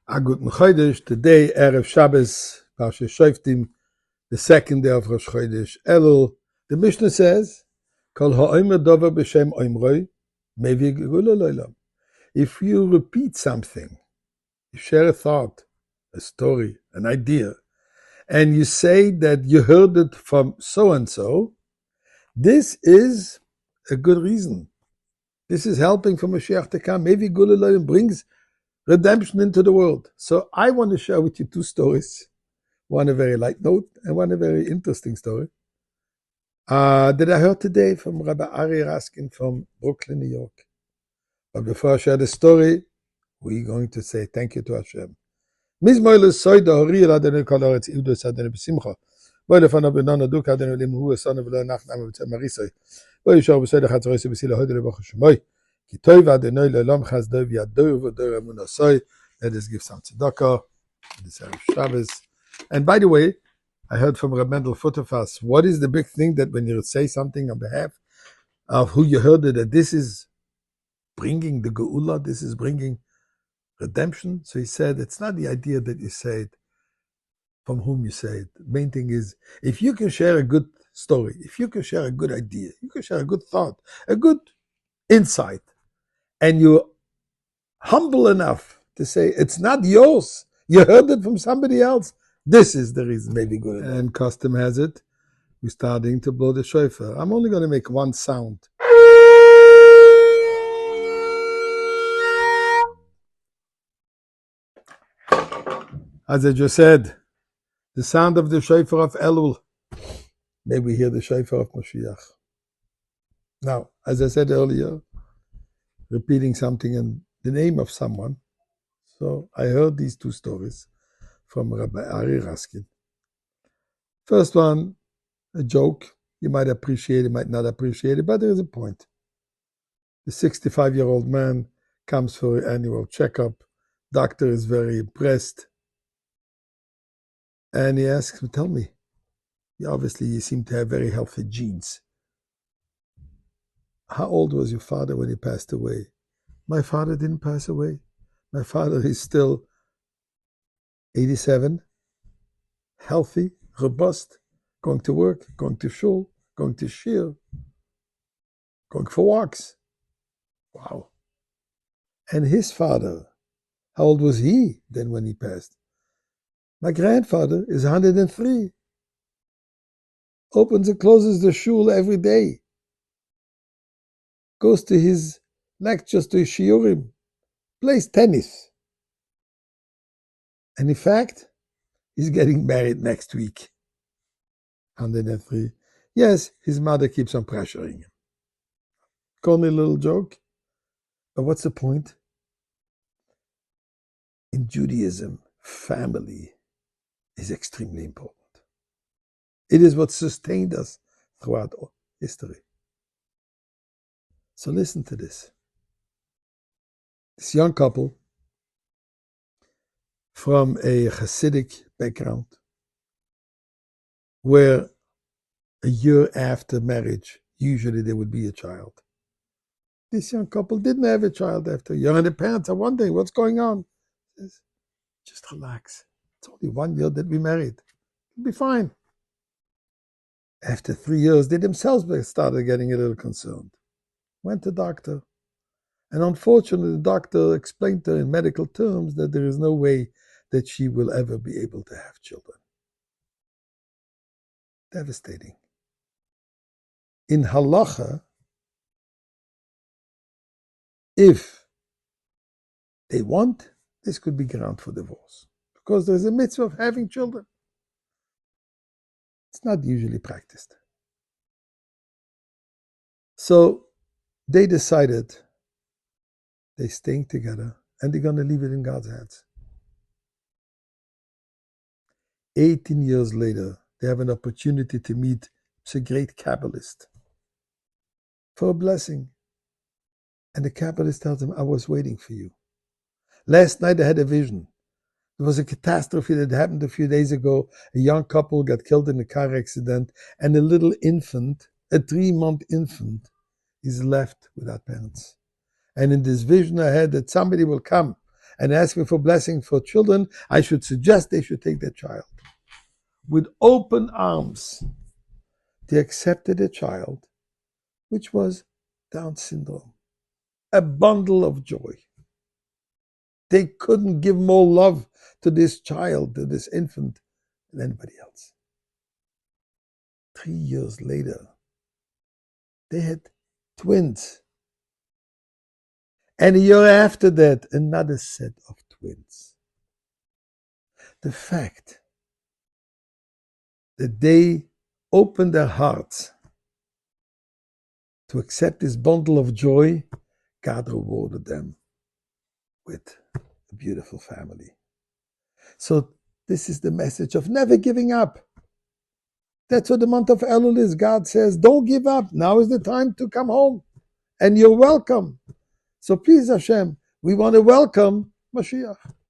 A guten Chodesh, today, Erev Shabbos, Parsha Shoftim, the second day of Rosh Chodesh Elul. The Mishnah says, Kol ha'omer dover b'shem oimroi, mevi gegula lo'olam. If you repeat something, you share a thought, a story, an idea, and you say that you heard it from so-and-so, this is a good reason. This is helping for Mashiach to come. Mevi gegula lo'olam brings redemption into the world. So I want to share with you two stories. One a very light note and one a very interesting story that I heard today from Rabbi Ari Raskin from Brooklyn, New York. But before I share the story, we're going to say thank you to Hashem. Mizmoil soida hori adenu koloretz ivdos adenu b'simcha. Boile fana benana duk adenu limhu esana v'lo nachnam v'tzem marisoi. Boile shor b'soida chatzoreisi b'sila hodele b'choshemoy. Ki toiv adenu le'olam chazdoi v'yadoyu v'doyu emunasoi. Let us give some tzedakah. This Erev Shabbos. And by the way, I heard from Reb Mendel Futterfass, what is the big thing that when you say something on behalf of who you heard it, that this is bringing the Geula, this is bringing redemption? So he said, it's not the idea that you say it, from whom you say it. The main thing is, if you can share a good story, if you can share a good idea, you can share a good thought, a good insight, and you're humble enough to say, it's not yours, you heard it from somebody else, this is the reason, maybe good. And custom has it, we're starting to blow the shofar. I'm only going to make one sound. As I just said, the sound of the shofar of Elul. May we hear the shofar of Mashiach. Now, as I said earlier, repeating something in the name of someone. So I heard these two stories from Rabbi Ari Raskin. First one, a joke. You might appreciate it, might not appreciate it, but there is a point. The 65-year-old man comes for an annual checkup. Doctor is very impressed. And he asks him, tell me, obviously you seem to have very healthy genes. How old was your father when he passed away? My father didn't pass away. My father is still 87, healthy, robust, going to work, going to shul, going to shir, going for walks. Wow. And his father, how old was he then when he passed? My grandfather is 103. Opens and closes the shul every day. Goes to his lectures, to his shiurim. Plays tennis. And in fact, he's getting married next week. 103. Yes, his mother keeps on pressuring him. Corny little joke. But what's the point? In Judaism, family is extremely important. It is what sustained us throughout history. So listen to this. This young couple from a Hasidic background, where a year after marriage, usually there would be a child. This young couple didn't have a child after a year, and the parents are wondering what's going on. Says, just relax. It's only 1 year that we married. It'll be fine. After 3 years, they themselves started getting a little concerned. Went to the doctor. And unfortunately, the doctor explained to her in medical terms that there is no way that she will ever be able to have children. Devastating. In halacha, if they want, this could be ground for divorce. Because there's a mitzvah of having children. It's not usually practiced. So they decided they're staying together and they're going to leave it in God's hands. 18 years later, they have an opportunity to meet a great Kabbalist for a blessing. And the Kabbalist tells them, I was waiting for you. Last night I had a vision. There was a catastrophe that happened a few days ago. A young couple got killed in a car accident, and a little infant, a 3-month infant, is left without parents. And in this vision I had that somebody will come and asking for blessing for children, I should suggest they should take their child. With open arms, they accepted a child, which was Down syndrome. A bundle of joy. They couldn't give more love to this child, to this infant, than anybody else. 3 years later, they had twins. And a year after that, another set of twins. The fact that they opened their hearts to accept this bundle of joy, God rewarded them with a beautiful family. So this is the message of never giving up. That's what the month of Elul is. God says, don't give up. Now is the time to come home. And you're welcome. So please, Hashem, we want to welcome Mashiach.